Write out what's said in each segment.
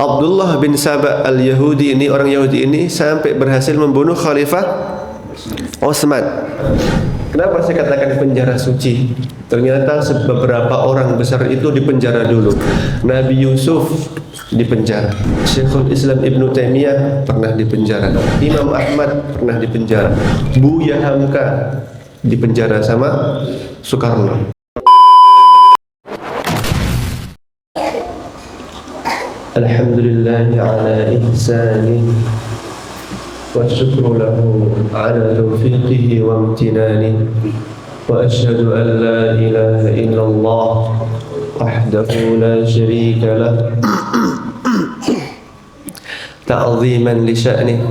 Abdullah bin Saba al-Yahudi ini, orang Yahudi ini sampai berhasil membunuh Khalifah Utsman. Kenapa saya katakan penjara suci? Ternyata beberapa orang besar itu dipenjara dulu. Nabi Yusuf dipenjara, Syekhul Islam Ibnu Taimiyah pernah dipenjara, Imam Ahmad pernah dipenjara, Buya Hamka dipenjara sama Soekarno. Alhamdulillah ala ihsanih wa syukru lahu ala taufiqihi wa amtinanih wa ashhadu an la ilaha illallah wahdahu la syarika lah ta'ziman li sya'nih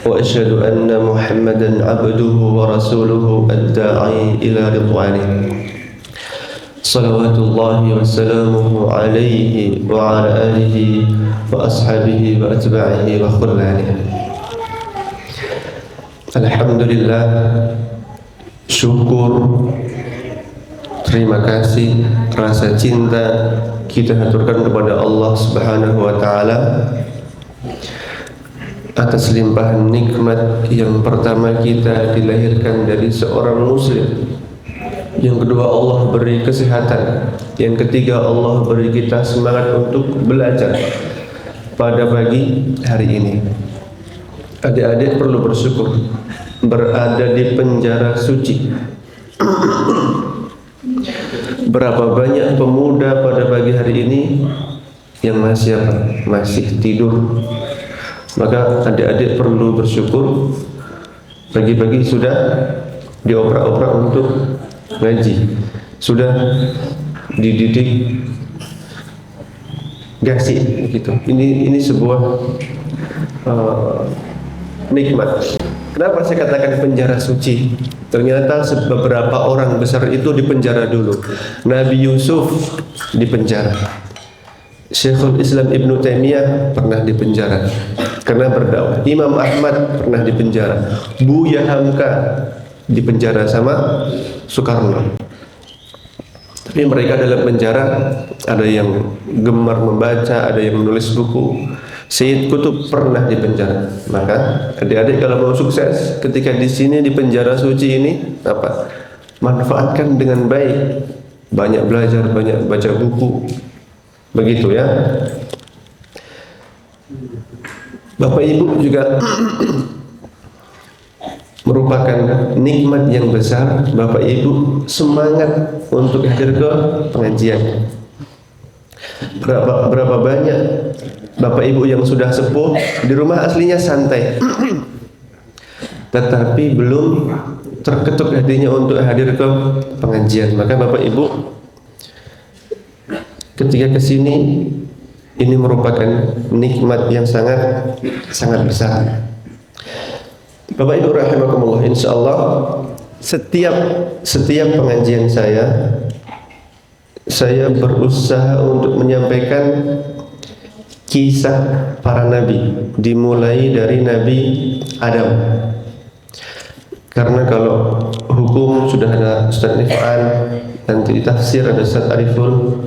wa ashhadu anna Muhammadan abduhu wa rasuluhu ad-da'i ila ridwanih. Salawatullahi wa salamuhu alaihi wa ala alihi wa ashabihi wa atba'ihi wa khurlanihi. Alhamdulillah, syukur, terima kasih, rasa cinta kita haturkan kepada Allah Subhanahu wa ta'ala atas limpahan nikmat. Yang pertama, kita dilahirkan dari seorang muslim. Yang kedua, Allah beri kesehatan. Yang ketiga, Allah beri kita semangat untuk belajar pada pagi hari ini. Adik-adik perlu bersyukur berada di penjara suci. Berapa banyak pemuda pada pagi hari ini yang masih apa? Masih tidur. Maka adik-adik perlu bersyukur pagi-pagi sudah dioprak-oprak untuk ngaji, sudah dididik gasih gitu. Ini sebuah nikmat. Kenapa saya katakan penjara suci? Ternyata beberapa orang besar itu dipenjara dulu. Nabi Yusuf dipenjara, Syekhul Islam Ibnu Taimiyah pernah dipenjara karena berdakwah, Imam Ahmad pernah dipenjara, Buya Hamka dipenjara sama Soekarno. Tapi mereka dalam penjara ada yang gemar membaca, ada yang menulis buku. Sayyid Qutb pernah dipenjara. Maka adik-adik kalau mau sukses ketika di sini di penjara suci ini, apa? Manfaatkan dengan baik. Banyak belajar, banyak baca buku. Begitu ya. Bapak Ibu juga merupakan nikmat yang besar. Bapak Ibu semangat untuk hadir ke pengajian. Berapa banyak Bapak Ibu yang sudah sepuh, di rumah aslinya santai, tetapi belum terketuk hatinya untuk hadir ke pengajian. Maka Bapak Ibu ketika kesini, ini merupakan nikmat yang sangat besar. Bapak Ibu rahimakumullah, insyaallah setiap pengajian saya berusaha untuk menyampaikan kisah para nabi, dimulai dari Nabi Adam. Karena kalau hukum sudah ada Ustaz Nif'an, nanti di tafsir ada Ustaz Ariful,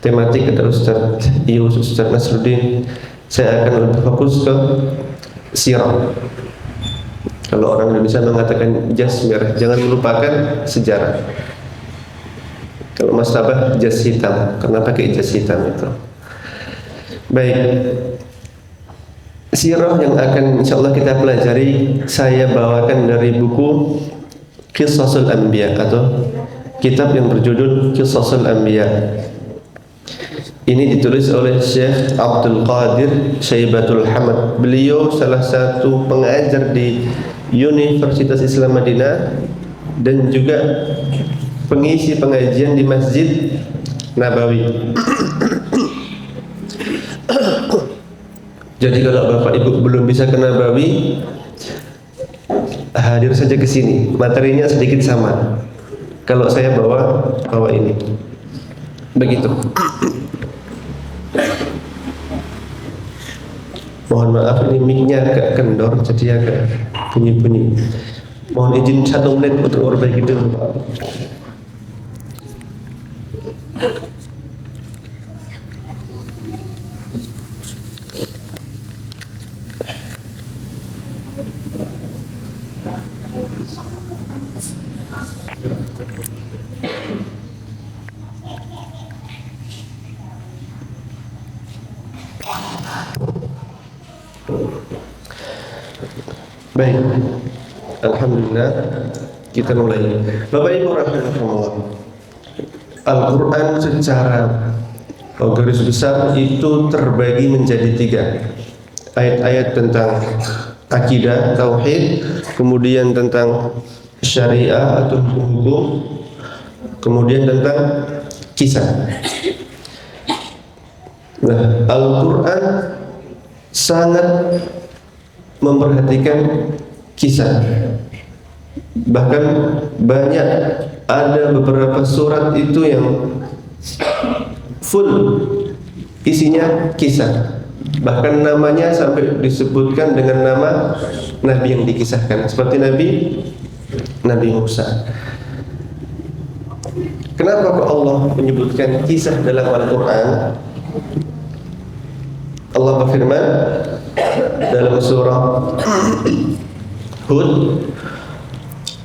tematik ada Ustaz Ius, Ustaz Nasruddin. Saya akan lebih fokus ke sirah. Kalau orang Indonesia mengatakan jas merah, jangan melupakan sejarah. Kalau Mas Tabah jas hitam, karena pakai jas hitam itu. Baik, sirah yang akan insyaallah kita pelajari, saya bawakan dari buku Qisasul Anbiya atau kitab yang berjudul Qisasul Anbiya. Ini ditulis oleh Syekh Abdul Qadir Syaibatul Hamad. Beliau salah satu pengajar di Universitas Islam Madinah dan juga pengisi pengajian di Masjid Nabawi. Jadi kalau Bapak Ibu belum bisa ke Nabawi, hadir saja ke sini. Materinya sedikit sama. Kalau saya bawa ini. Begitu. Mohon maaf, ini mic-nya agak kendor, jadi agak bunyi-bunyi. Mohon izin 1 menit untuk memperbaiki dulu. Baik, alhamdulillah kita mulai. Bapak Ibu rahimakumullah, Al-Quran secara garis besar itu terbagi menjadi 3. Ayat-ayat tentang akidah, tauhid, kemudian tentang syariah atau hukum, kemudian tentang kisah. Nah, Al-Quran sangat memperhatikan kisah. Bahkan banyak, ada beberapa surat itu yang full isinya kisah. Bahkan namanya sampai disebutkan dengan nama nabi yang dikisahkan, seperti Nabi Musa. Kenapa kok Allah menyebutkan kisah dalam Al-Quran? Allah berfirman dalam surah Hud,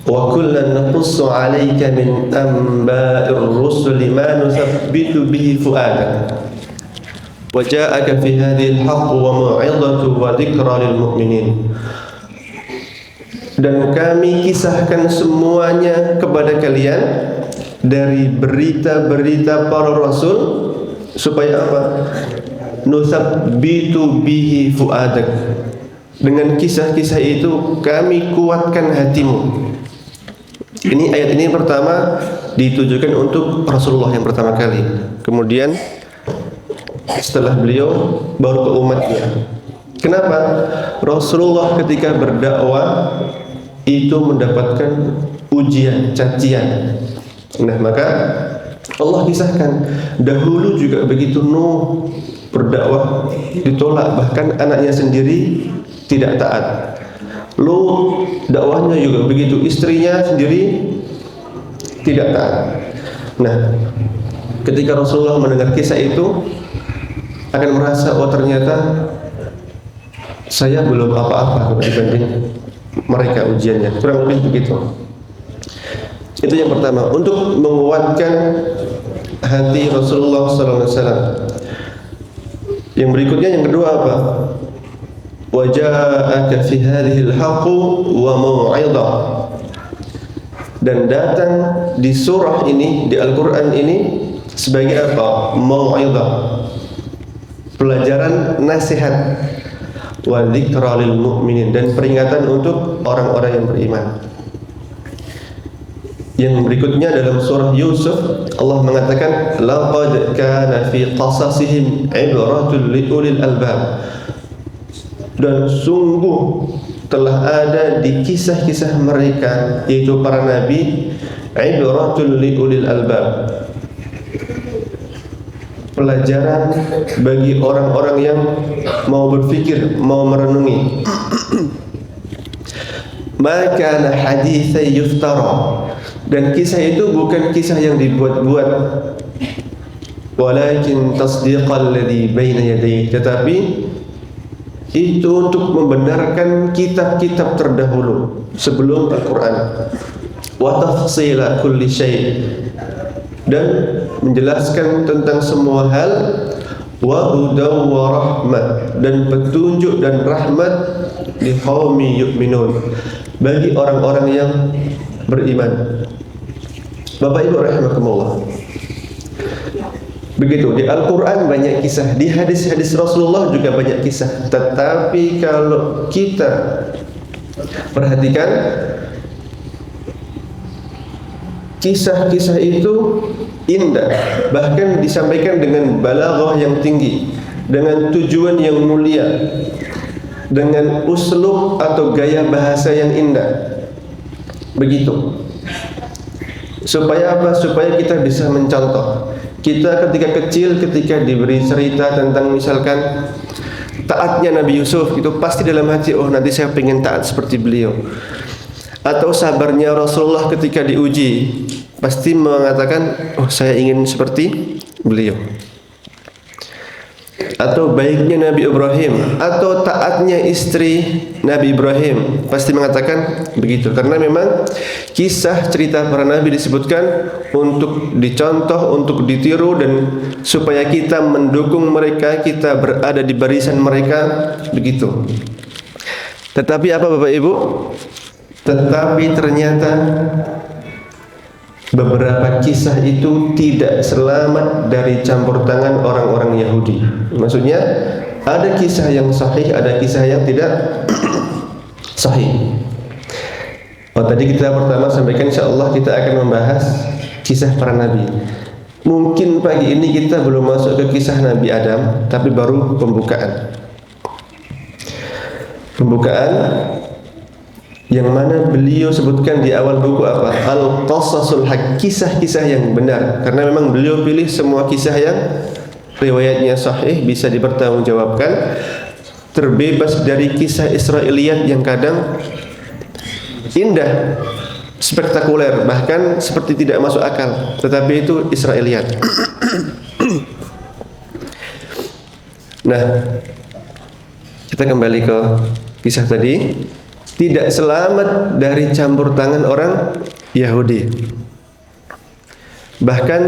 wa kullan naqussu 'alaika min anba'ir rusuli ma nuthabbitu bihi fu'adak wa ja'aka fi hadhihi al-haqq wa mau'izatu wa dzikra lil mu'minin. Dan kami kisahkan semuanya kepada kalian dari berita-berita para rasul, supaya apa? Nuthabbitu bihi fu'adak, dengan kisah-kisah itu kami kuatkan hatimu. Ini ayat ini pertama ditujukan untuk Rasulullah yang pertama kali. Kemudian setelah beliau baru ke umatnya. Kenapa? Rasulullah ketika berdakwah itu mendapatkan ujian, cacian. Nah, maka Allah kisahkan dahulu juga begitu. Nuh berdakwah ditolak, bahkan anaknya sendiri tidak taat. Lut dakwahnya juga begitu, istrinya sendiri tidak taat. Nah, ketika Rasulullah mendengar kisah itu akan merasa, oh ternyata saya belum apa-apa dibanding mereka ujiannya. Kurang lebih begitu. Itu yang pertama, untuk menguatkan hati Rasulullah SAW. Yang berikutnya, yang kedua apa? Wa ja'aka fi hadhihi al-haqqu wa mau'izah. Dan datang di surah ini, di Al-Quran ini sebagai apa? Mau'izah, pelajaran nasihat, wa dzikra lil mu'minin, dan peringatan untuk orang-orang yang beriman. Yang berikutnya dalam surah Yusuf, Allah mengatakan laqad kana fi qasasihim ibratun liulil albab. Dan sungguh telah ada di kisah-kisah mereka, yaitu para nabi, ibratun liulil albab, pelajaran bagi orang-orang yang mau berfikir, mau merenungi. Ma kana haditsan yuftara, dan kisah itu bukan kisah yang dibuat-buat, walakin tasdiqal ladzi baina yadayhi, tetapi itu untuk membenarkan kitab-kitab terdahulu sebelum Al-Quran. Wa tafsila kulli syai', dan menjelaskan tentang semua hal. Wa hudaw wa rahmah, dan petunjuk dan rahmat li qaumi yu'minun, bagi orang-orang yang beriman. Bapak Ibu rahimakumullah, begitu di Al-Quran banyak kisah, di hadis-hadis Rasulullah juga banyak kisah. Tetapi kalau kita perhatikan, kisah-kisah itu indah, bahkan disampaikan dengan balaghah yang tinggi, dengan tujuan yang mulia, dengan uslub atau gaya bahasa yang indah. Begitu. Supaya apa? Supaya kita bisa mencontoh. Kita ketika kecil, ketika diberi cerita tentang misalkan taatnya Nabi Yusuf, itu pasti dalam hati, oh nanti saya pengen taat seperti beliau. Atau sabarnya Rasulullah ketika diuji, pasti mengatakan, oh saya ingin seperti beliau. atau baiknya Nabi Ibrahim, atau taatnya istri Nabi Ibrahim, pasti mengatakan begitu. Karena memang kisah cerita para nabi disebutkan untuk dicontoh, untuk ditiru, dan supaya kita mendukung mereka, kita berada di barisan mereka, begitu. Tetapi apa Bapak Ibu? Tetapi ternyata beberapa kisah itu tidak selamat dari campur tangan orang-orang Yahudi. Maksudnya ada kisah yang sahih, ada kisah yang tidak sahih. Tadi kita pertama sampaikan, insyaallah kita akan membahas kisah para nabi. Mungkin pagi ini kita belum masuk ke kisah Nabi Adam, tapi baru pembukaan. Yang mana beliau sebutkan di awal buku apa? Al-Qasasul Haq, kisah-kisah yang benar. Karena memang beliau pilih semua kisah yang riwayatnya sahih, bisa dipertanggungjawabkan, terbebas dari kisah Israiliyat yang kadang indah, spektakuler, bahkan seperti tidak masuk akal, tetapi itu Israiliyat. Nah, kita kembali ke kisah tadi. Tidak selamat dari campur tangan orang Yahudi. Bahkan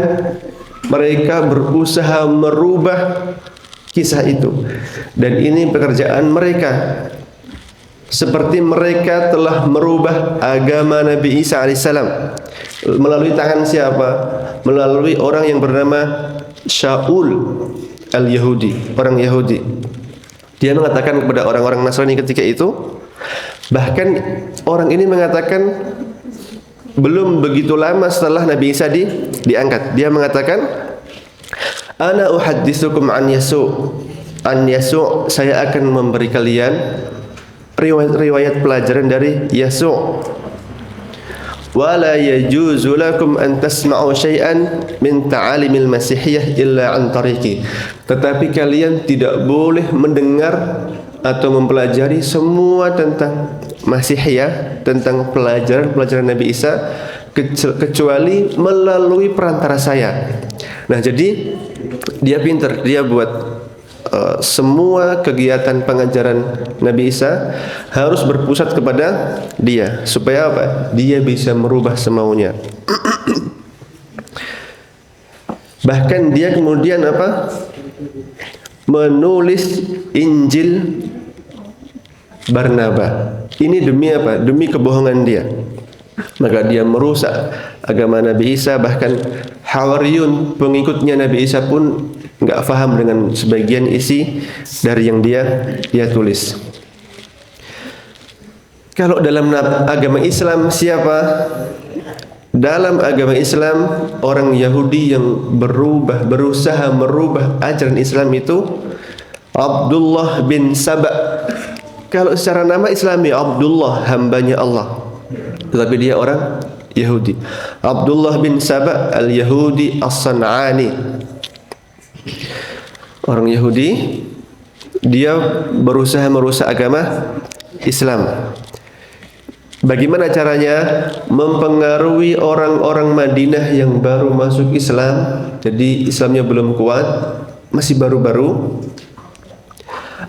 mereka berusaha merubah kisah itu. Dan ini pekerjaan mereka. Seperti mereka telah merubah agama Nabi Isa alaihissalam. Melalui tangan siapa? Melalui orang yang bernama Shaul al-Yahudi, orang Yahudi. Dia mengatakan kepada orang-orang Nasrani ketika itu, bahkan orang ini mengatakan belum begitu lama setelah Nabi Isa diangkat, dia mengatakan, ana uhadditsukum an Yasu', saya akan memberi kalian riwayat pelajaran dari Yasu'. Wala yajuzu lakum an tasma'u syai'an min ta'alimil masihiyah illa an tariqi. Tetapi kalian tidak boleh mendengar atau mempelajari semua tentang Masihiyah, tentang pelajaran Nabi Isa, kecuali melalui perantara saya. Nah, jadi dia pintar, dia buat semua kegiatan pengajaran Nabi Isa harus berpusat kepada dia, supaya apa? Dia bisa merubah semaunya. Bahkan dia kemudian apa? Menulis Injil Barnaba. Ini demi apa? Demi kebohongan dia. Maka dia merusak agama Nabi Isa. Bahkan Hawariyun, pengikutnya Nabi Isa pun nggak faham dengan sebagian isi dari yang dia tulis. Kalau dalam agama Islam siapa? Dalam agama Islam, orang Yahudi yang berusaha merubah ajaran Islam itu Abdullah bin Saba. Kalau secara nama Islami Abdullah, hambanya Allah, tetapi dia orang Yahudi. Abdullah bin Saba al-Yahudi as-San'ani, orang Yahudi, dia berusaha merusak agama Islam. Bagaimana caranya? Mempengaruhi orang-orang Madinah yang baru masuk Islam. Jadi Islamnya belum kuat, masih baru-baru.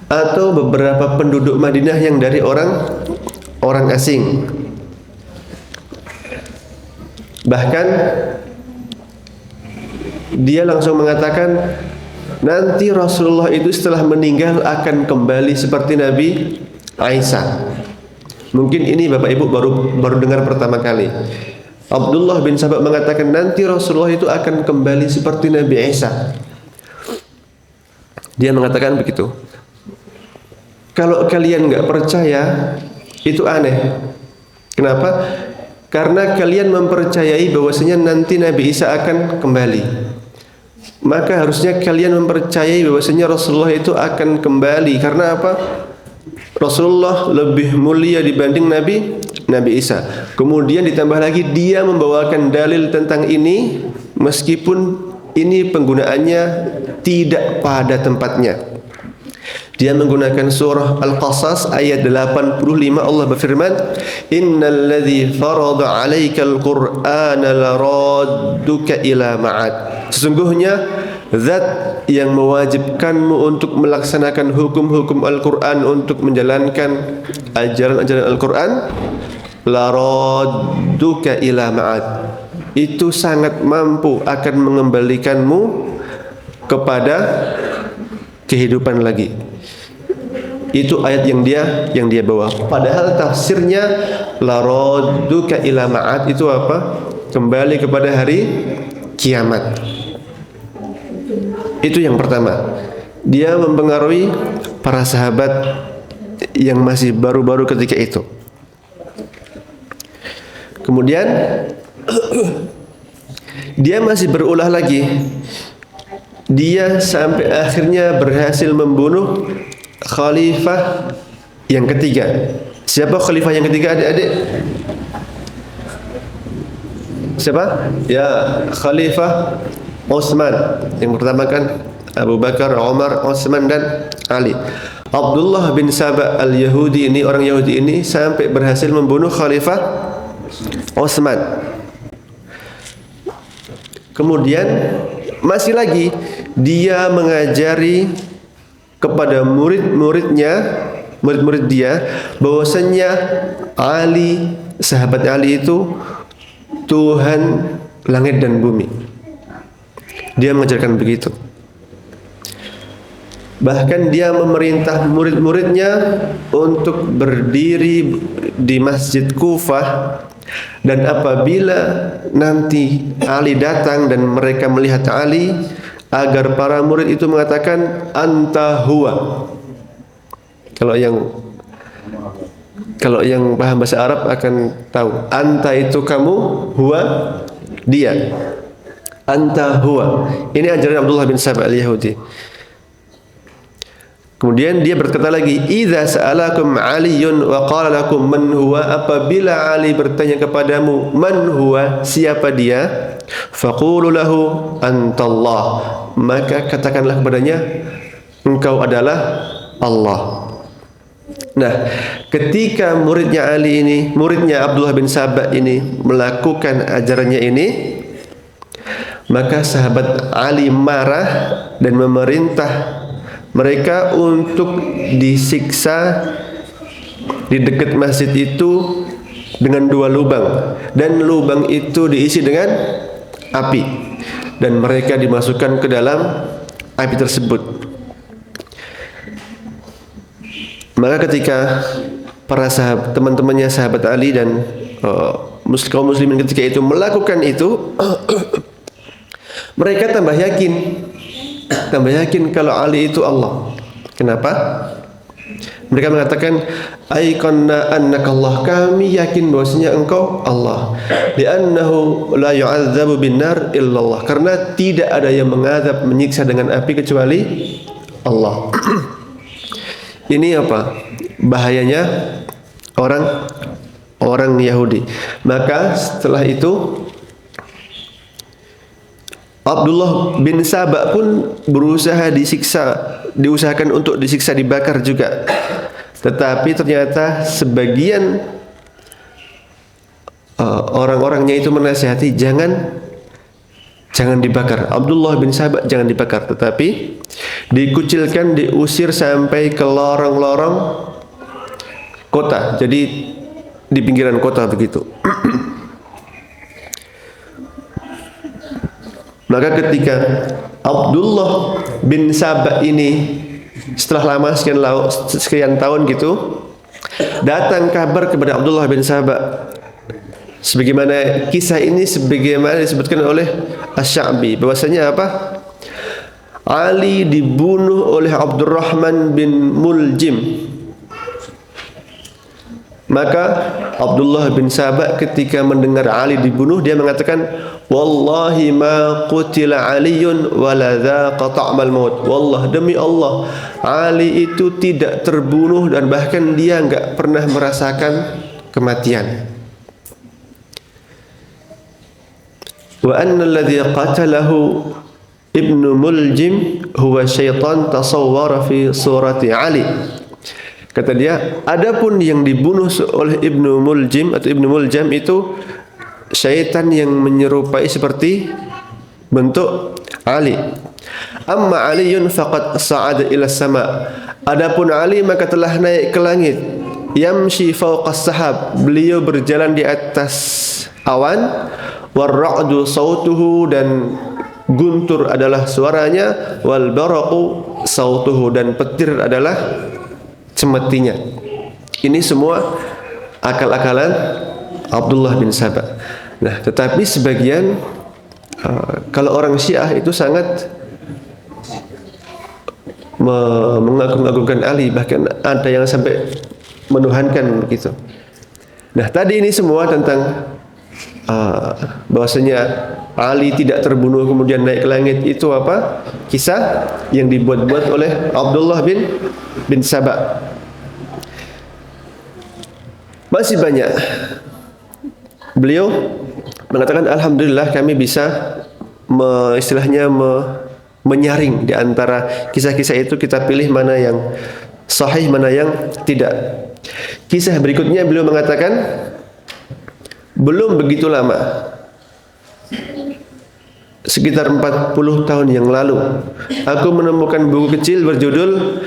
Atau beberapa penduduk Madinah yang dari orang asing. Bahkan dia langsung mengatakan, nanti Rasulullah itu setelah meninggal akan kembali seperti Nabi Isa. Mungkin ini Bapak Ibu baru dengar pertama kali. Abdullah bin Sabah mengatakan nanti Rasulullah itu akan kembali seperti Nabi Isa. Dia mengatakan begitu. Kalau kalian nggak percaya, itu aneh. Kenapa? Karena kalian mempercayai bahwasanya nanti Nabi Isa akan kembali. Maka harusnya kalian mempercayai bahwasanya Rasulullah itu akan kembali. Karena apa? Rasulullah lebih mulia dibanding Nabi Isa. Kemudian ditambah lagi dia membawakan dalil tentang ini, meskipun ini penggunaannya tidak pada tempatnya. Dia menggunakan surah Al-Qasas ayat 85. Allah berfirman, innal ladzi farada 'alaikal qur'ana laradduka ila ma'ad. Sesungguhnya Zat yang mewajibkanmu untuk melaksanakan hukum-hukum Al-Quran, untuk menjalankan ajaran-ajaran Al-Quran, laradduka ila ma'ad, itu sangat mampu akan mengembalikanmu kepada kehidupan lagi. Itu ayat yang dia bawa. Padahal tafsirnya laradduka ila ma'ad itu apa? Kembali kepada hari kiamat. Itu yang pertama. Dia mempengaruhi para sahabat yang masih baru-baru ketika itu. Kemudian dia masih berulah lagi. Dia sampai akhirnya berhasil membunuh khalifah yang ketiga. Siapa khalifah yang ketiga, adik-adik? Siapa? Ya, Khalifah Utsman. Yang pertama kan Abu Bakar, Umar, Utsman dan Ali. Abdullah bin Saba al-Yahudi ini, orang Yahudi ini sampai berhasil membunuh Khalifah Utsman. Kemudian masih lagi dia mengajari kepada murid-murid dia bahwasanya Ali, sahabat Ali itu Tuhan langit dan bumi. Dia mengajarkan begitu. Bahkan dia memerintah murid-muridnya untuk berdiri di Masjid Kufah, dan apabila nanti Ali datang dan mereka melihat Ali, agar para murid itu mengatakan anta huwa. Kalau yang paham bahasa Arab akan tahu, anta itu kamu, huwa dia. Anta huwa. Ini ajaran Abdullah bin Saba al-Yahudi. Kemudian dia berkata lagi, idza sa'alakum Aliyun wa qala lakum man huwa, apabila Ali bertanya kepadamu man huwa, siapa dia, faqulu lahu antallah, maka katakanlah kepadanya engkau adalah Allah. Nah, ketika muridnya Ali ini, muridnya Abdullah bin Saba ini melakukan ajarannya ini, maka sahabat Ali marah dan memerintah mereka untuk disiksa di dekat masjid itu dengan 2 lubang, dan lubang itu diisi dengan api, dan mereka dimasukkan ke dalam api tersebut. Maka ketika para sahabat, teman-temannya sahabat Ali dan kaum muslimin ketika itu melakukan itu, mereka tambah yakin kalau Ali itu Allah. Kenapa? Mereka mengatakan aiqanna annaka Allah, kami yakin bahwasanya engkau Allah. Li'annahu la yu'adzabu binnar illallah, karena tidak ada yang mengazab, menyiksa dengan api kecuali Allah. Ini apa? Bahayanya orang Yahudi. Maka setelah itu Abdullah bin Saba pun berusaha diusahakan untuk disiksa, dibakar juga. Tetapi ternyata sebagian orang-orangnya itu menasihati jangan dibakar. Abdullah bin Saba jangan dibakar, tetapi dikucilkan, diusir sampai ke lorong-lorong kota. Jadi di pinggiran kota begitu. Maka ketika Abdullah bin Saba ini setelah lama sekian tahun gitu, datang kabar kepada Abdullah bin Saba, sebagaimana kisah ini sebagaimana disebutkan oleh Asy-Sya'bi, bahwasanya apa? Ali dibunuh oleh Abdurrahman bin Muljim. Maka Abdullah bin Saba ketika mendengar Ali dibunuh, dia mengatakan, wallahi ma qutila Aliyun wala dhaqa ta'mal maut. Wallah, demi Allah, Ali itu tidak terbunuh dan bahkan dia enggak pernah merasakan kematian. Wa anna alladhi qatalahu Ibnu Muljim huwa syaitan tasawwara fi surati Ali. Kata dia, adapun yang dibunuh oleh Ibnu Muljim atau Ibnu Muljam itu syaitan yang menyerupai seperti bentuk Ali. Amma Aliyun faqad sa'ada ila sama. Adapun Ali maka telah naik ke langit. Yamshi fawqas sahab. Beliau berjalan di atas awan. War-ra'du sautuhu, dan guntur adalah suaranya. Wal baraqu sautuhu, dan petir adalah cemetinya. Ini semua akal-akalan Abdullah bin Saba. Nah, tetapi sebagian kalau orang Syiah itu sangat mengagung-agungkan Ali, bahkan ada yang sampai menuhankan begitu. Nah, tadi ini semua tentang bahwasanya Ali tidak terbunuh kemudian naik ke langit, itu apa? Kisah yang dibuat-buat oleh Abdullah bin Saba. Masih banyak. Beliau mengatakan, alhamdulillah kami bisa menyaring di antara kisah-kisah itu, kita pilih mana yang sahih, mana yang tidak. Kisah berikutnya beliau mengatakan, belum begitu lama, sekitar 40 tahun yang lalu, aku menemukan buku kecil berjudul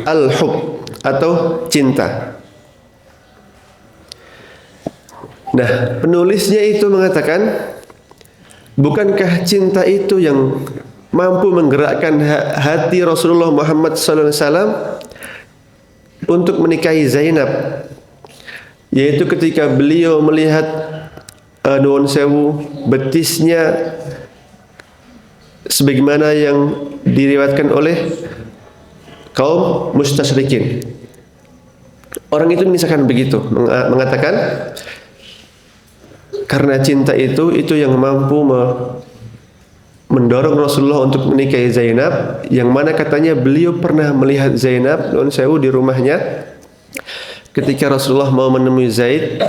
Al-Hub atau Cinta. Nah, penulisnya itu mengatakan, bukankah cinta itu yang mampu menggerakkan hati Rasulullah Muhammad SAW untuk menikahi Zainab, yaitu ketika beliau melihat nuwun sewu betisnya sebagaimana yang diriwayatkan oleh kaum mustasyrikin. Orang itu mengisahkan begitu, mengatakan karena cinta itu yang mampu mendorong Rasulullah untuk menikahi Zainab, yang mana katanya beliau pernah melihat Zainab nuwun sewu di rumahnya. Ketika Rasulullah mau menemui Zaid,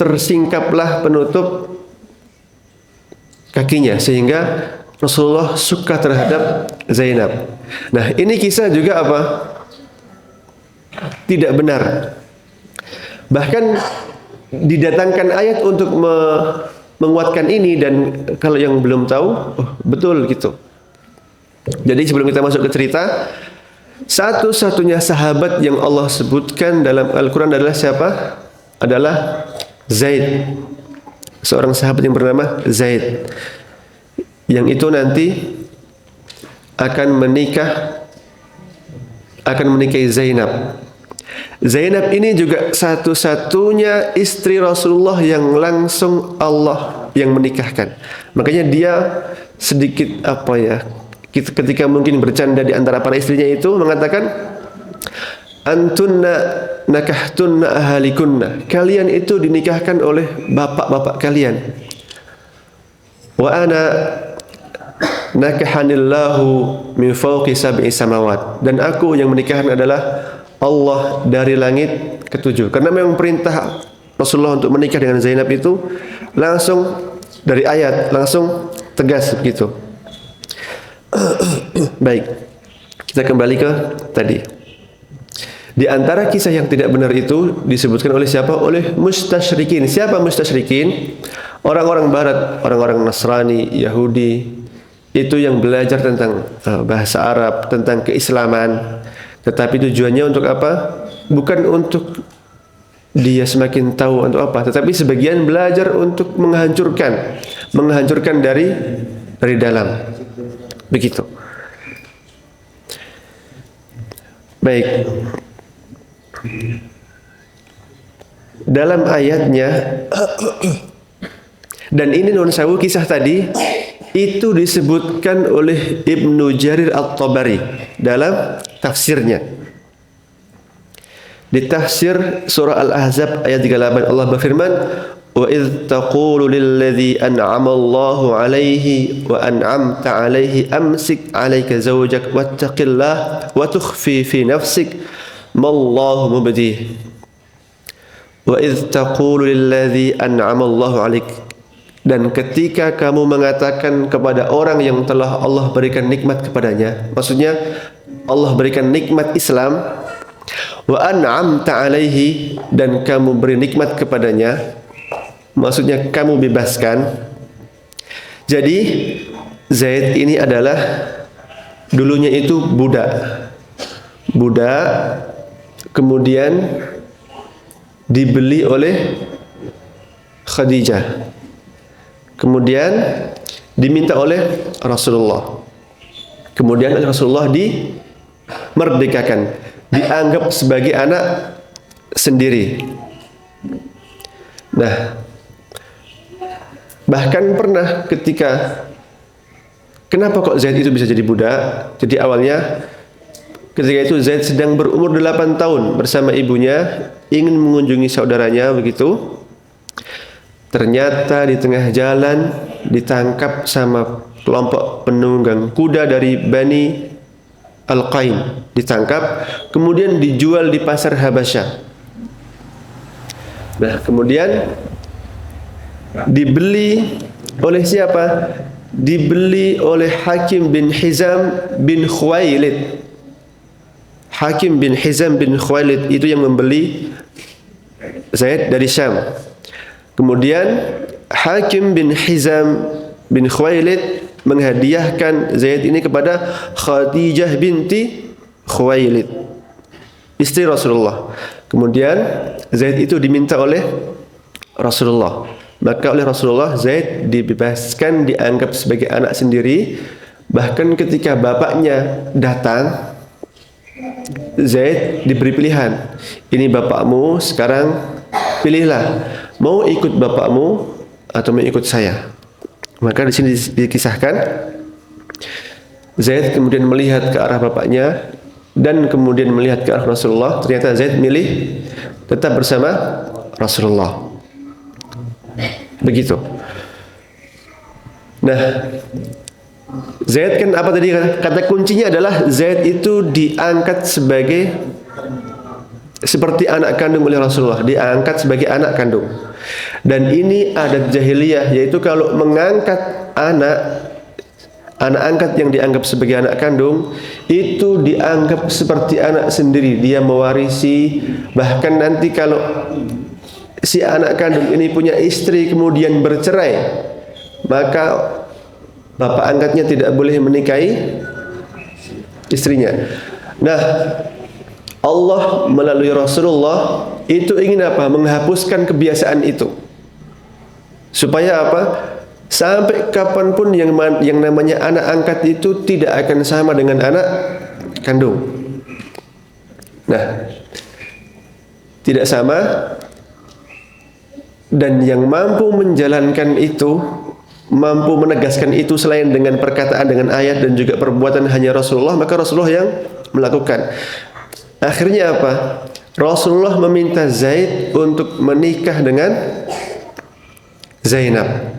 tersingkaplah penutup kakinya sehingga Rasulullah suka terhadap Zainab. Nah, ini kisah juga apa? Tidak benar. Bahkan didatangkan ayat untuk menguatkan ini, dan kalau yang belum tahu, betul gitu. Jadi sebelum kita masuk ke cerita, satu-satunya sahabat yang Allah sebutkan dalam Al-Quran adalah siapa? Adalah Zaid. Seorang sahabat yang bernama Zaid, yang itu nanti akan menikahi Zainab. Zainab ini juga satu-satunya istri Rasulullah yang langsung Allah yang menikahkan. Makanya dia sedikit ketika mungkin bercanda di antara para istrinya itu mengatakan, antunna nakahtunna ahalikunna, kalian itu dinikahkan oleh bapak-bapak kalian. Wa ana nakahanillahu min fawqi sab'i samawat, dan aku yang menikahkan adalah Allah dari langit ketujuh. Karena memang perintah Rasulullah untuk menikah dengan Zainab itu langsung dari ayat, langsung tegas begitu. Baik, kita kembali ke tadi. Di antara kisah yang tidak benar itu disebutkan oleh siapa? Oleh mustasyrikin. Siapa mustasyrikin? Orang-orang barat, orang-orang Nasrani, Yahudi, itu yang belajar tentang bahasa Arab, tentang keislaman. Tetapi tujuannya untuk apa? Bukan untuk dia semakin tahu untuk apa, tetapi sebagian belajar untuk menghancurkan dari dalam. Begitu. Baik. Dalam ayatnya dan ini nuwun sewu, kisah tadi itu disebutkan oleh Ibnu Jarir At-Tabari dalam tafsirnya. Di tafsir surah Al-Ahzab ayat 38 Allah berfirman, wa idh taqulu lilladzi an'ama Allahu 'alaihi wa an'amta 'alaihi amsik 'alaika zawjak wattaqillah wa tukhfi fi nafsik ma Allahu mubdih. Wa idh taqulu lilladzi an'ama Allahu 'alaik, dan ketika kamu mengatakan kepada orang yang telah Allah berikan nikmat kepadanya, maksudnya Allah berikan nikmat Islam, wa an'amta 'alaihi, dan kamu beri nikmat kepadanya, maksudnya kamu bebaskan. Jadi Zaid ini adalah dulunya itu budak, kemudian dibeli oleh Khadijah, kemudian diminta oleh Rasulullah, kemudian Rasulullah dimerdekakan, dianggap sebagai anak sendiri. Nah, bahkan pernah kenapa kok Zaid itu bisa jadi budak? Jadi awalnya ketika itu Zaid sedang berumur 8 tahun bersama ibunya, ingin mengunjungi saudaranya begitu. Ternyata di tengah jalan ditangkap sama kelompok penunggang kuda dari Bani Al-Qain, ditangkap, kemudian dijual di pasar Habasyah. Nah, kemudian dibeli oleh siapa? Dibeli oleh Hakim bin Hizam bin Khuwailid. Hakim bin Hizam bin Khuwailid itu yang membeli Zaid dari Syam. Kemudian Hakim bin Hizam bin Khuwailid menghadiahkan Zaid ini kepada Khadijah binti Khuwailid, istri Rasulullah. Kemudian Zaid itu diminta oleh Rasulullah. Maka oleh Rasulullah Zaid dibebaskan, dianggap sebagai anak sendiri. Bahkan ketika bapaknya datang, Zaid diberi pilihan. Ini bapakmu, sekarang pilihlah, mau ikut bapakmu atau mau ikut saya. Maka di sini dikisahkan Zaid kemudian melihat ke arah bapaknya dan kemudian melihat ke arah Rasulullah. Ternyata Zaid milih tetap bersama Rasulullah. Begitu. Nah, Zaid kan apa tadi kata kuncinya adalah Zaid itu diangkat sebagai seperti anak kandung oleh Rasulullah, diangkat sebagai anak kandung. Dan ini adat jahiliyah, yaitu kalau mengangkat anak angkat yang dianggap sebagai anak kandung itu dianggap seperti anak sendiri, dia mewarisi. Bahkan nanti kalau si anak kandung ini punya istri kemudian bercerai, maka bapak angkatnya tidak boleh menikahi istrinya. Nah, Allah melalui Rasulullah itu ingin apa? Menghapuskan kebiasaan itu. Supaya apa? Sampai kapanpun yang namanya anak angkat itu tidak akan sama dengan anak kandung. Nah, tidak sama. Dan yang mampu menjalankan itu, mampu menegaskan itu selain dengan perkataan, dengan ayat dan juga perbuatan hanya Rasulullah, maka Rasulullah yang melakukan. Akhirnya apa? Rasulullah meminta Zaid untuk menikah dengan Zainab.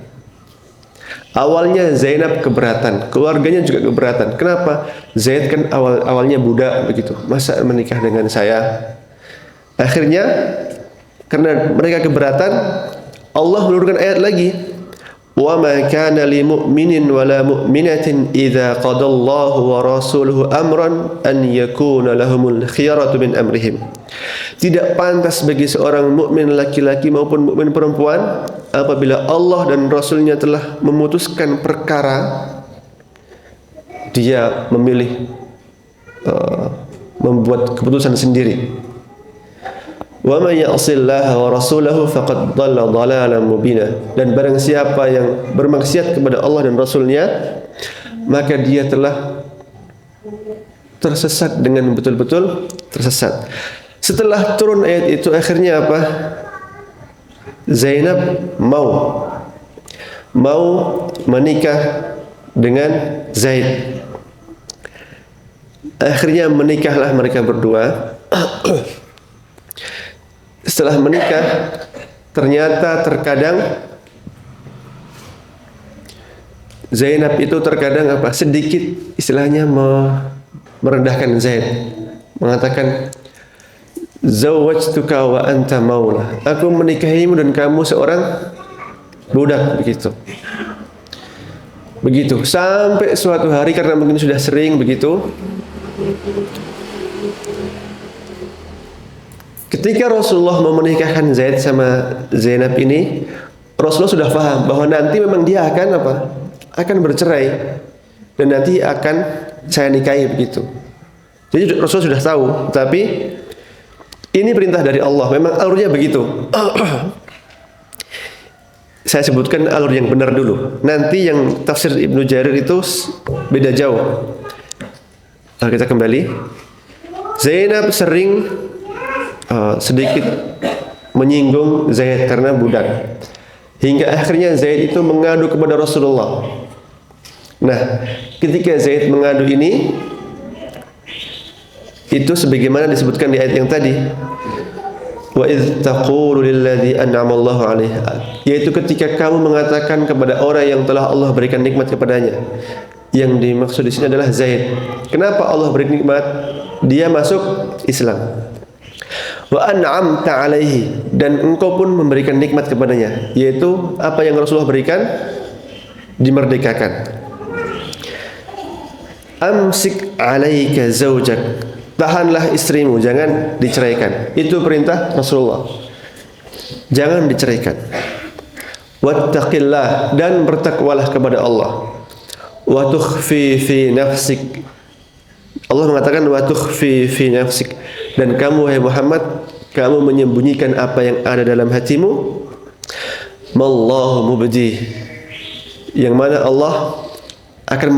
Awalnya Zainab keberatan, keluarganya juga keberatan. Kenapa? Zaid kan awalnya budak begitu, masa menikah dengan saya? Akhirnya karena mereka keberatan, Allah menurunkan ayat lagi. Wa ma kana lil mu'minin wa la mu'minatin idza qadallahu wa rasuluhu amran an yakuna lahumul khiyaratu min amrihim. Tidak pantas bagi seorang mukmin laki-laki maupun mukmin perempuan apabila Allah dan Rasulnya telah memutuskan perkara, dia memilih membuat keputusan sendiri. Wa may ya'sillaha wa rasulahu faqad dhalla dhalalan mubina. Dan barang siapa yang bermaksiat kepada Allah dan Rasulnya, maka dia telah tersesat dengan betul-betul tersesat. Setelah turun ayat itu, akhirnya apa? Zainab mau menikah dengan Zaid. Akhirnya menikahlah mereka berdua. Setelah menikah, ternyata terkadang Zainab itu terkadang apa? Sedikit istilahnya merendahkan Zaid, mengatakan zawwajtuka wa anta maula. Aku menikahimu dan kamu seorang budak, begitu. Begitu sampai suatu hari karena mungkin sudah sering begitu. Ketika Rasulullah mau menikahkan Zaid sama Zainab ini, Rasulullah sudah paham bahwa nanti memang dia akan apa? akan bercerai dan nanti akan saya nikahi begitu. Jadi Rasul sudah tahu, tapi ini perintah dari Allah. Memang alurnya begitu. Saya sebutkan alur yang benar dulu. Nanti yang tafsir Ibnu Jarir itu beda jauh. Kita kembali. Zainab sering sedikit menyinggung Zaid karena budak. Hingga akhirnya Zaid itu mengadu kepada Rasulullah. Nah, ketika Zaid mengadu ini, itu sebagaimana disebutkan di ayat yang tadi. Wa idz taqulu lilladzi an'ama Allahu 'alaihi, yaitu ketika kamu mengatakan kepada orang yang telah Allah berikan nikmat kepadanya. Yang dimaksud di sini adalah Zaid. Kenapa Allah beri nikmat? Dia masuk Islam. Wa an'amta 'alaihi, dan engkau pun memberikan nikmat kepadanya, yaitu apa yang Rasulullah berikan, dimerdekakan. Amsik 'alaika zaujak, tahanlah istrimu, jangan diceraikan. Itu perintah Rasulullah. Jangan diceraikan. Wattaqillah, dan bertakwalah kepada Allah. Wa tukhfi fi nafsik. Allah mengatakan wa tukhfi fi nafsik, dan kamu wahai Muhammad, kamu menyembunyikan apa yang ada dalam hatimu. Mallahu mubdi, yang mana Allah akan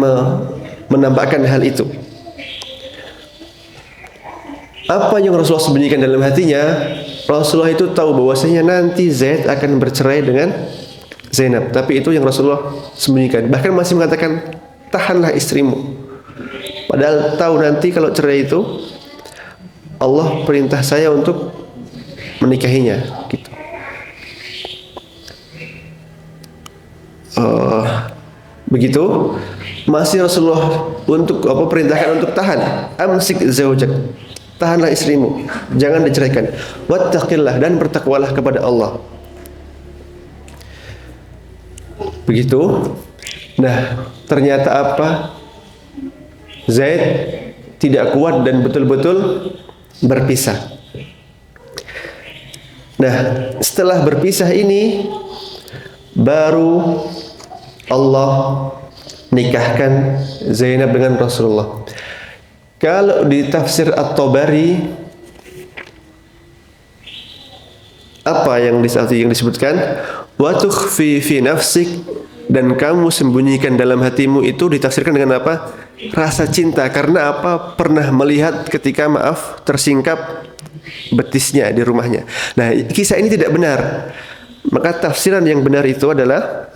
menampakkan hal itu. Apa yang Rasulullah sembunyikan dalam hatinya, Rasulullah itu tahu bahwasanya nanti Zaid akan bercerai dengan Zainab, tapi itu yang Rasulullah sembunyikan. Bahkan masih mengatakan, tahanlah istrimu. Padahal tahu nanti kalau cerai itu Allah perintah saya untuk menikahinya, gitu. Begitu masih Rasulullah untuk perintahkan untuk tahan. Amsik zaujak, tahanlah istrimu, jangan diceraikan. Wattaqillah, dan bertakwalah kepada Allah. Begitu. Nah, ternyata apa? Zaid tidak kuat dan betul-betul berpisah. Nah, setelah berpisah ini baru Allah nikahkan Zainab dengan Rasulullah. Kalau di tafsir At-Tabari, apa yang disebutkan? Wa tukhfi fi nafsik, dan kamu sembunyikan dalam hatimu, itu ditafsirkan dengan apa? Rasa cinta. Karena apa? Pernah melihat ketika tersingkap betisnya di rumahnya. Nah, kisah ini tidak benar. Maka tafsiran yang benar itu adalah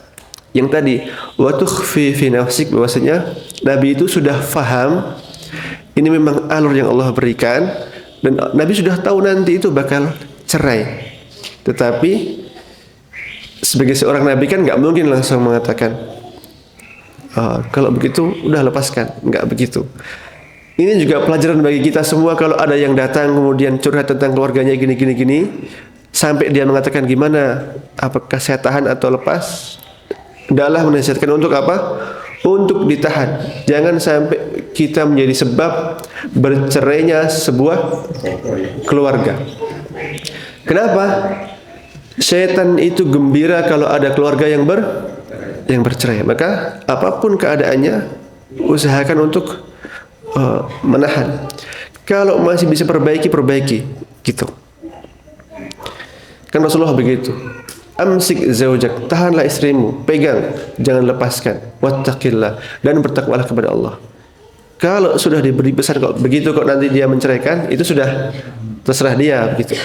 yang tadi, wa tukhfi fi nafsik, bahwasanya Nabi itu sudah faham ini memang alur yang Allah berikan, dan Nabi sudah tahu nanti itu bakal cerai. Tetapi sebagai seorang Nabi kan nggak mungkin langsung mengatakan, kalau begitu udah lepaskan. Nggak begitu. Ini juga pelajaran bagi kita semua. Kalau ada yang datang kemudian curhat tentang keluarganya gini, sampai dia mengatakan gimana, apakah saya tahan atau lepas? Hendaklah menasihatkan untuk apa? Untuk ditahan. Jangan sampai kita menjadi sebab bercerainya sebuah keluarga. Kenapa? Syaitan itu gembira kalau ada keluarga yang bercerai. Maka apapun keadaannya, usahakan untuk menahan. Kalau masih bisa perbaiki, gitu. Kan Rasulullah begitu. Amsik zaujak, tahanlah istrimu, pegang, jangan lepaskan. Wattaqillah, dan bertakwalah kepada Allah. Kalau sudah diberi pesan kok begitu, kok nanti dia menceraikan, itu sudah terserah dia, begitu.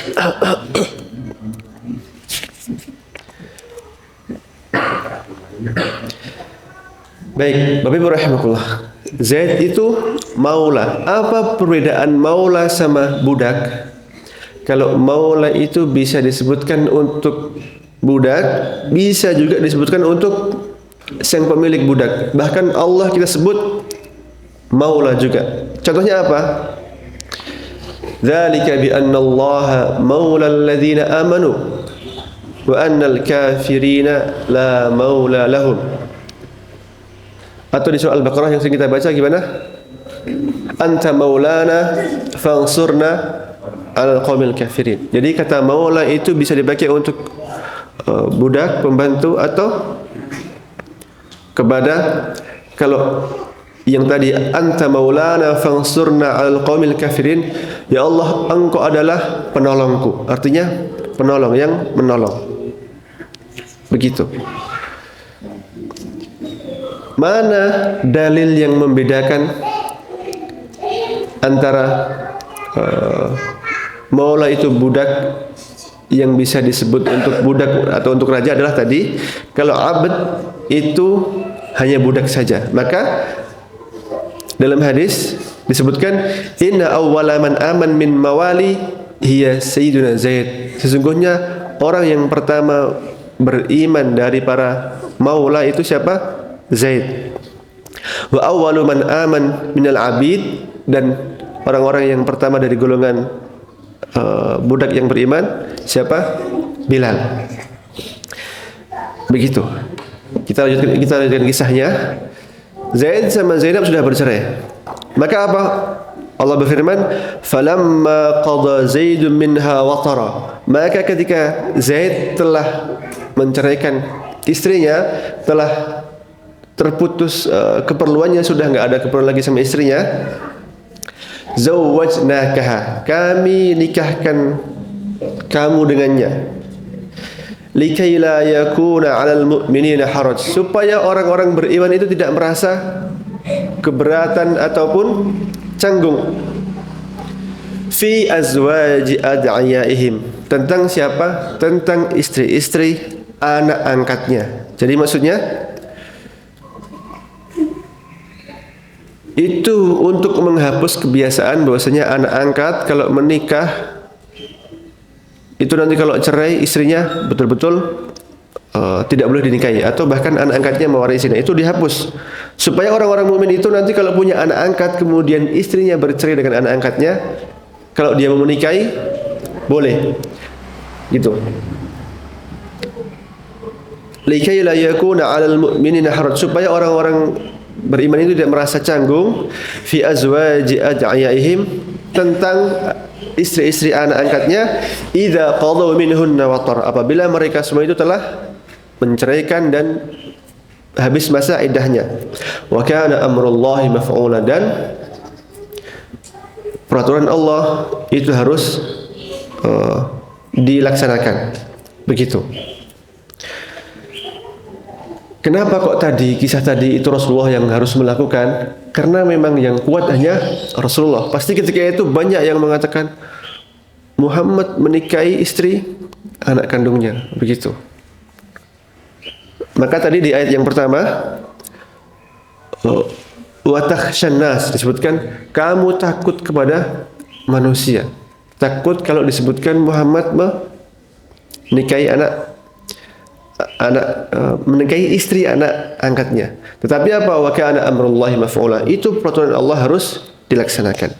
Baik, Bapak Ibu rahimakumullah. Zaid itu maula. Apa perbedaan maula sama budak? Kalau maula itu bisa disebutkan untuk budak, bisa juga disebutkan untuk sang pemilik budak. Bahkan Allah kita sebut maula juga. Contohnya apa? Dzalika bi anna Allaha maula alladziina amanu wa annal kafirina la maula lahum. Atau di surah Al-Baqarah yang sering kita baca gimana? Anta maulana fansurna al qaumil kafirin. Jadi kata maula itu bisa dipakai untuk budak, pembantu, atau kepada kalau yang tadi anta maulana fansurna 'alal qaumil kafirin, ya Allah engkau adalah penolongku, artinya penolong yang menolong. Begitu. Mana dalil yang membedakan antara maula itu budak yang bisa disebut untuk budak atau untuk raja adalah tadi kalau abd itu hanya budak saja. Maka dalam hadis disebutkan inna awwala man aman min mawali hiya sayyiduna Zaid. Sesungguhnya orang yang pertama beriman dari para maula itu siapa? Zaid. Wa awwalu man aman minal abid, dan orang-orang yang pertama dari golongan budak yang beriman siapa? Bilal. Begitu. Kita lanjutkan kisahnya. Zaid sama Zainab sudah bercerai. Maka apa? Allah berfirman, "Falamma qada Zaidun minha watara." Maka ketika Zaid telah menceraikan istrinya, telah terputus keperluannya, sudah enggak ada keperluan lagi sama istrinya, zawwajnakaha, kami nikahkan kamu dengannya, likai la yakuna 'alal mu'minina haraj, supaya orang-orang beriman itu tidak merasa keberatan ataupun canggung, fi azwaji ad'iyaihim, tentang siapa? Tentang istri-istri anak angkatnya. Jadi maksudnya itu untuk menghapus kebiasaan bahwasanya anak angkat kalau menikah itu nanti kalau cerai istrinya betul-betul tidak boleh dinikahi, atau bahkan anak angkatnya mewarisinya, itu dihapus supaya orang-orang mukmin itu nanti kalau punya anak angkat kemudian istrinya bercerai dengan anak angkatnya, kalau dia mau menikahi boleh gitu. Likai la yakuna 'alal mu'minina haraj, supaya orang-orang beriman itu tidak merasa canggung, fi azwaji ad'iyaihim, tentang istri-istri anak angkatnya, idza qadaw minhunna watar, apabila mereka semua itu telah menceraikan dan habis masa iddahnya. Wa kana amrullahi maf'ula, dan peraturan Allah itu harus dilaksanakan. Begitu. Kenapa kok tadi kisah tadi itu Rasulullah yang harus melakukan? Karena memang yang kuat hanya Rasulullah. Pasti ketika itu banyak yang mengatakan Muhammad menikahi istri anak kandungnya, begitu. Maka tadi di ayat yang pertama wa takhshan nas disebutkan kamu takut kepada manusia. Takut kalau disebutkan Muhammad menikahi menikahi istri anak angkatnya. Tetapi apa? Wa kana amrullahi maf'ula, itu peraturan Allah harus dilaksanakan.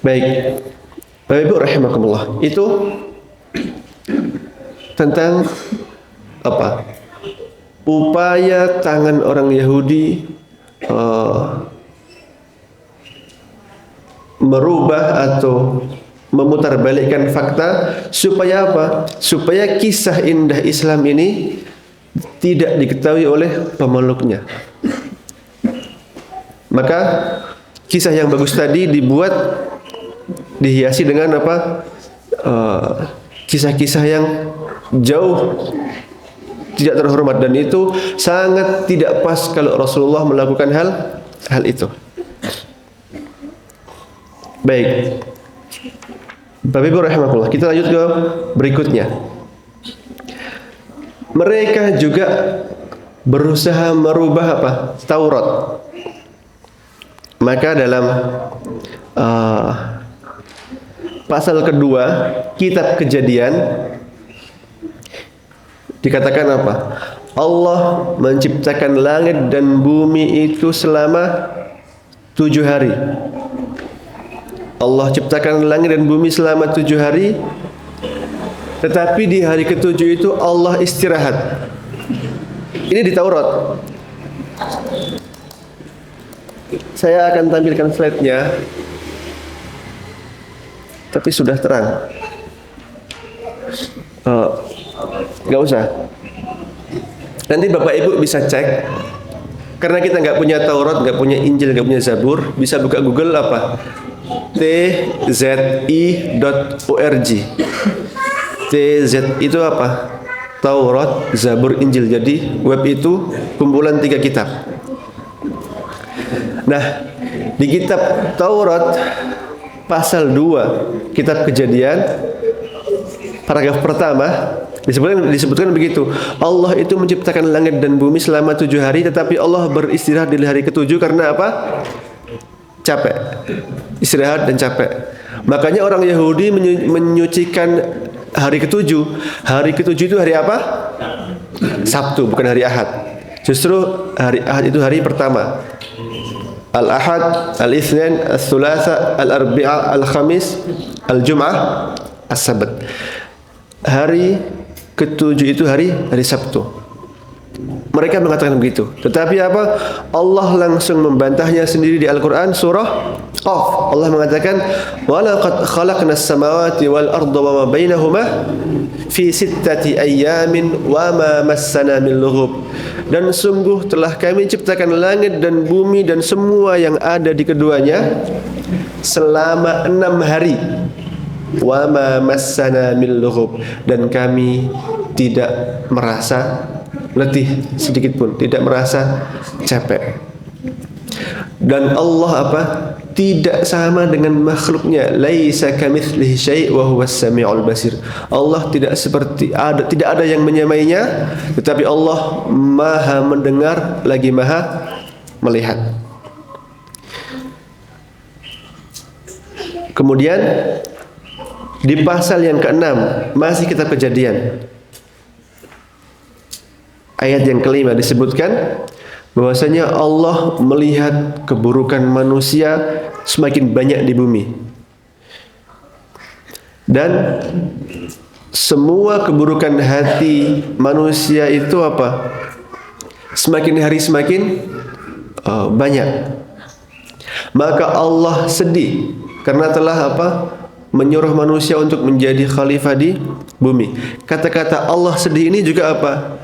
Baik, Bapak Ibu rahimakumullah, itu tentang apa? Upaya tangan orang Yahudi merubah atau memutarbalikkan fakta supaya apa? Supaya kisah indah Islam ini tidak diketahui oleh pemeluknya. Maka kisah yang bagus tadi dihiasi dengan apa? Kisah-kisah yang jauh tidak terhormat, dan itu sangat tidak pas kalau Rasulullah melakukan hal itu. Baik, Bapak Ibu rahimakumullah, kita lanjut ke berikutnya. Mereka juga berusaha merubah apa? Taurat. Maka dalam pasal kedua kitab Kejadian dikatakan apa? Allah menciptakan langit dan bumi itu selama 7 hari. Allah ciptakan langit dan bumi selama 7 hari, tetapi di hari ke-7 itu Allah istirahat. Ini di Taurat. Saya akan tampilkan slide-nya, tapi sudah terang. Nggak usah. Nanti Bapak Ibu bisa cek. Karena kita nggak punya Taurat, nggak punya Injil, nggak punya Zabur, bisa buka Google apa? tzI.org. TZ itu apa? Taurat, Zabur, Injil. Jadi web itu kumpulan 3 kitab. Nah, di kitab Taurat pasal 2 kitab Kejadian paragraf pertama disebutkan begitu. Allah itu menciptakan langit dan bumi selama 7 hari, tetapi Allah beristirahat di hari ke-7 karena apa? Capek. Istirahat dan capek. Makanya orang Yahudi menyucikan hari ke-7. Hari ke-7 itu hari apa? Sabtu, bukan hari Ahad. Justru hari Ahad itu hari pertama. Al-Ahad, Al-Itsnin, Al-Tsulatsa, Al-Arbi'a, Al-Khamis, Al-Jum'ah, As-Sabt. Hari ke-7 itu hari Sabtu. Mereka mengatakan begitu. Tetapi apa? Allah langsung membantahnya sendiri di Al-Quran surah Qaf. Allah mengatakan, "Walaqad khalaqnas samawati wal arda wa ma bainahuma fi 6 ayyamin wa ma massana min lughub." Dan sungguh telah kami ciptakan langit dan bumi dan semua yang ada di keduanya selama 6 hari. Wa ma massana min lughub, dan kami tidak merasa letih sedikit pun, tidak merasa capek. Dan Allah apa? Tidak sama dengan makhluknya. Laisa kamitslihi syai' wa huwas samiul basir. Allah tidak ada yang menyamainya, tetapi Allah Maha mendengar lagi Maha melihat. Kemudian di pasal yang ke-6 masih kitab Kejadian, ayat yang kelima disebutkan bahwasanya Allah melihat keburukan manusia semakin banyak di bumi, dan semua keburukan hati manusia itu apa? Semakin hari semakin banyak. Maka Allah sedih karena telah apa? Menyuruh manusia untuk menjadi khalifah di bumi. Kata-kata Allah sedih ini juga apa?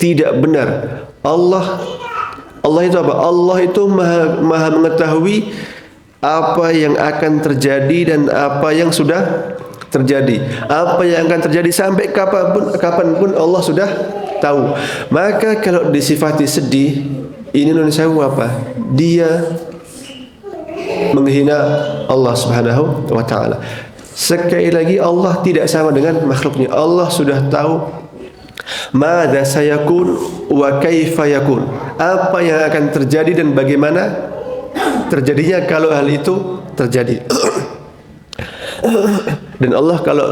Tidak benar. Allah itu apa? Allah itu maha mengetahui apa yang akan terjadi dan apa yang sudah terjadi. Apa yang akan terjadi sampai kapanpun Allah sudah tahu. Maka kalau disifati sedih, ini Indonesia apa? Dia menghina Allah Subhanahu wa taala. Sekali lagi, Allah tidak sama dengan makhluknya. Allah sudah tahu madza sayakun wa kaifa yakun. Apa yang akan terjadi dan bagaimana terjadinya kalau hal itu terjadi. Dan Allah kalau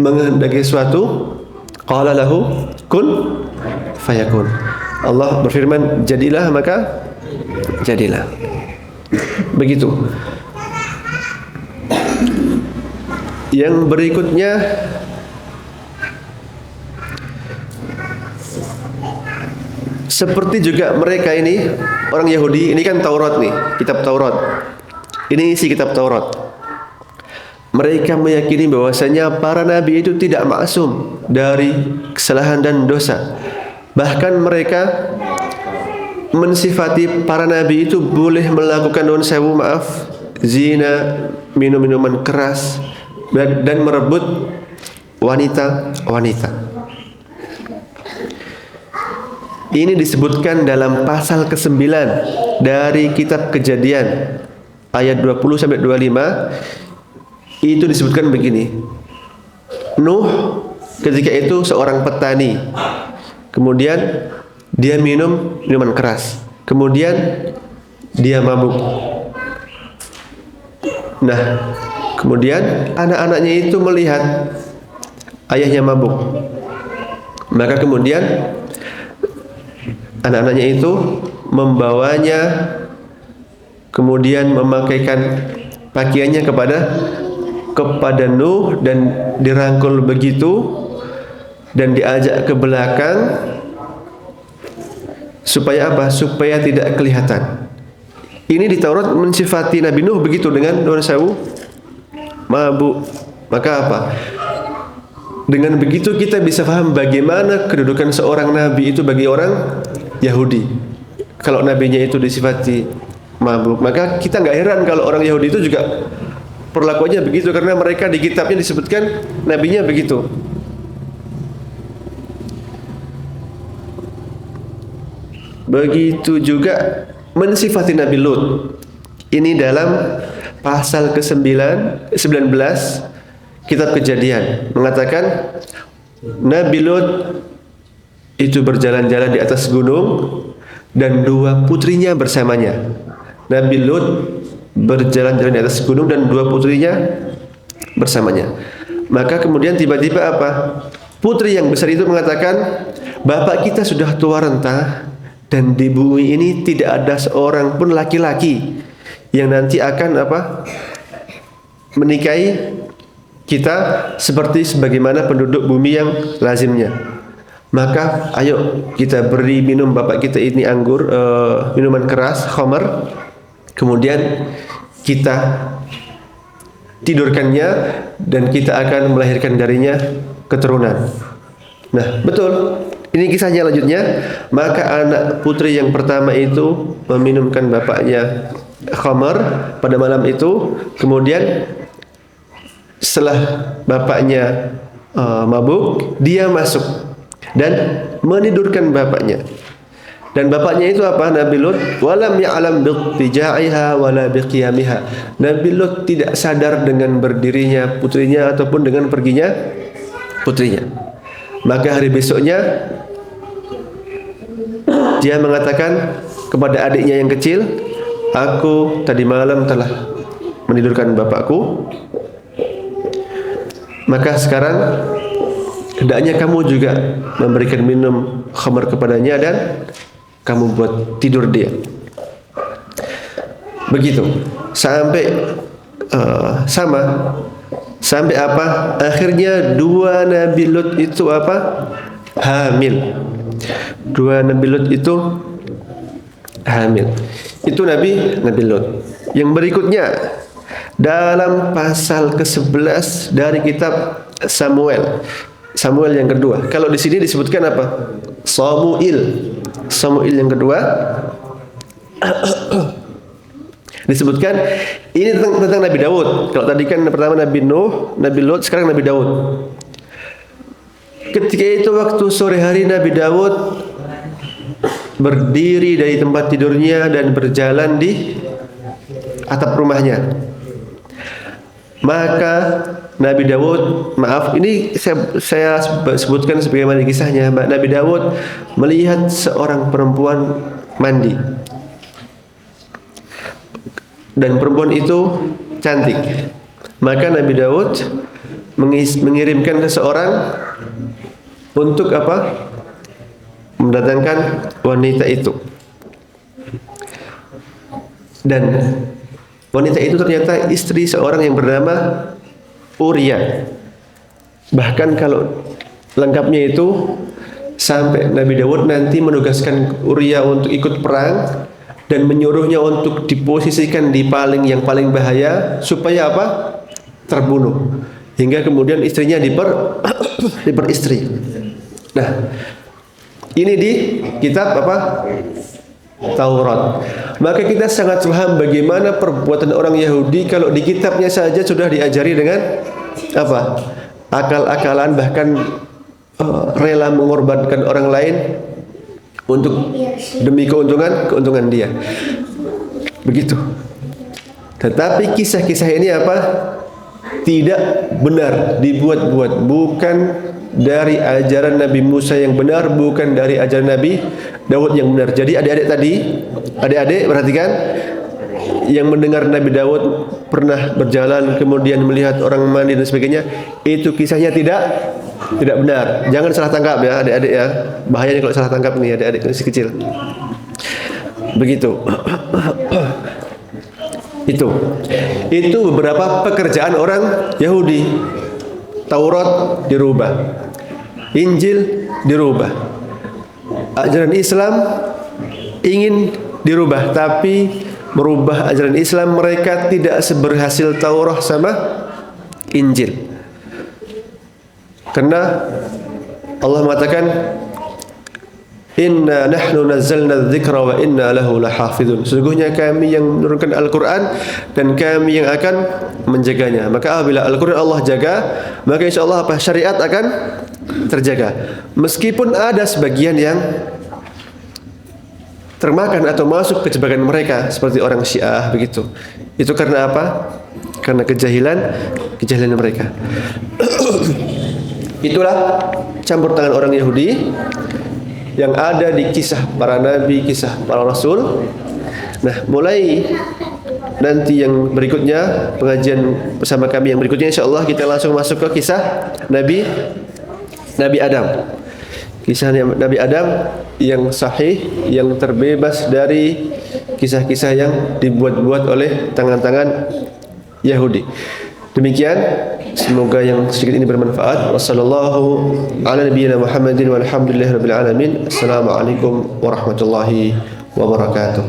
menghendaki sesuatu, qala lahu kun fayakun. Allah berfirman, jadilah, maka jadilah. Begitu. Yang berikutnya seperti juga mereka ini, orang Yahudi, ini kan Taurat nih, kitab Taurat. Ini isi kitab Taurat. Mereka meyakini bahwasanya para nabi itu tidak maksum dari kesalahan dan dosa. Bahkan mereka mensifati para nabi itu boleh melakukan zina, minum minuman keras, dan merebut wanita-wanita. Ini disebutkan dalam pasal ke-9 dari kitab Kejadian ayat 20 sampai 25. Itu disebutkan begini. Nuh ketika itu seorang petani. Kemudian dia minum minuman keras. Kemudian dia mabuk. Nah, kemudian anak-anaknya itu melihat ayahnya mabuk. Maka kemudian anak-anaknya itu membawanya, kemudian memakaikan pakaiannya kepada Nuh dan dirangkul begitu dan diajak ke belakang supaya apa? Supaya tidak kelihatan. Ini di Taurat mensifati Nabi Nuh begitu dengan nuan sewu mabuk. Maka apa? Dengan begitu kita bisa paham bagaimana kedudukan seorang nabi itu bagi orang Yahudi. Kalau nabinya itu disifati mabuk, maka kita nggak heran kalau orang Yahudi itu juga perlakuannya begitu, karena mereka di kitabnya disebutkan nabinya begitu. Begitu juga mensifati Nabi Lut. Ini dalam pasal ke-19 kitab Kejadian mengatakan Nabi Lut itu berjalan-jalan di atas gunung dan dua putrinya bersamanya. Nabi Lut berjalan-jalan di atas gunung dan dua putrinya bersamanya. Maka kemudian tiba-tiba apa? Putri yang besar itu mengatakan, bapak kita sudah tua renta dan di bumi ini tidak ada seorang pun laki-laki yang nanti akan apa? Menikahi kita seperti sebagaimana penduduk bumi yang lazimnya. Maka ayo kita beri minum bapak kita ini anggur, minuman keras, khamar. Kemudian kita tidurkannya dan kita akan melahirkan darinya keturunan. Nah, betul. Ini kisahnya lanjutnya. Maka anak putri yang pertama itu meminumkan bapaknya khamar pada malam itu. Kemudian setelah bapaknya mabuk, dia masuk dan menidurkan bapaknya. Dan bapaknya itu apa? Nabi Lut walam ya'lam biqtijaiha wala biqiyamiha. Nabi Lut tidak sadar dengan berdirinya putrinya ataupun dengan perginya putrinya. Maka hari besoknya dia mengatakan kepada adiknya yang kecil, aku tadi malam telah menidurkan bapakku. Maka sekarang hendaknya kamu juga memberikan minum khamar kepadanya dan kamu buat tidur dia. Begitu sampai sampai apa? Akhirnya dua Nabi Lut itu apa? Hamil. Dua Nabi Lut itu hamil. Itu Nabi Lut. Yang berikutnya dalam pasal ke-11 dari kitab Samuel. Samuel yang kedua. Kalau di sini disebutkan apa? Samuel yang kedua disebutkan ini tentang Nabi Daud. Kalau tadi kan pertama Nabi Nuh, Nabi Lut, sekarang Nabi Daud. Ketika itu waktu sore hari Nabi Daud berdiri dari tempat tidurnya dan berjalan di atap rumahnya. Maka Nabi Daud, maaf, ini saya sebutkan sebagaimana kisahnya. Nabi Daud melihat seorang perempuan mandi, dan perempuan itu cantik. Maka Nabi Daud mengirimkan seseorang untuk apa? Mendatangkan wanita itu. Dan wanita itu ternyata istri seorang yang bernama Uria. Bahkan kalau lengkapnya itu sampai Nabi Daud nanti menugaskan Uria untuk ikut perang dan menyuruhnya untuk diposisikan di yang paling bahaya supaya apa? Terbunuh. Hingga kemudian istrinya diperistri. Nah, ini di kitab apa? Taurat. Maka kita sangat paham bagaimana perbuatan orang Yahudi kalau di kitabnya saja sudah diajari dengan apa? Akal-akalan, bahkan rela mengorbankan orang lain untuk demi keuntungan dia. Begitu. Tetapi kisah-kisah ini apa? Tidak benar, dibuat-buat, bukan dari ajaran Nabi Musa yang benar, bukan dari ajaran Nabi Daud yang benar. Jadi adik-adik perhatikan, yang mendengar Nabi Daud pernah berjalan kemudian melihat orang mandi dan sebagainya, itu kisahnya tidak benar. Jangan salah tangkap ya adik-adik ya. Bahayanya kalau salah tangkap nih adik-adik masih kecil. Begitu. Itu beberapa pekerjaan orang Yahudi. Taurat dirubah, Injil dirubah, ajaran Islam ingin dirubah, tapi merubah ajaran Islam mereka tidak seberhasil Taurat sama Injil. Karena Allah mengatakan Inna nahnu nazzalna dzikra wa inna lahu lahafizun. Sesungguhnya kami yang menurunkan Al-Quran dan kami yang akan menjaganya. Maka apabila Al-Quran Allah jaga, maka insya Allah syariat akan terjaga. Meskipun ada sebagian yang termakan atau masuk ke jebakan mereka seperti orang Syiah begitu. Itu karena apa? Karena kejahilan mereka. Itulah campur tangan orang Yahudi yang ada di kisah para nabi, kisah para rasul. Nah, mulai nanti yang berikutnya, pengajian bersama kami yang berikutnya, insyaallah kita langsung masuk ke kisah Nabi Adam. Kisah Nabi Adam yang sahih, yang terbebas dari kisah-kisah yang dibuat-buat oleh tangan-tangan Yahudi. Demikian, semoga yang sedikit ini bermanfaat. Wassallallahu ala nabiyyina Muhammadin walhamdulillahirabbil alamin. Assalamualaikum warahmatullahi wabarakatuh.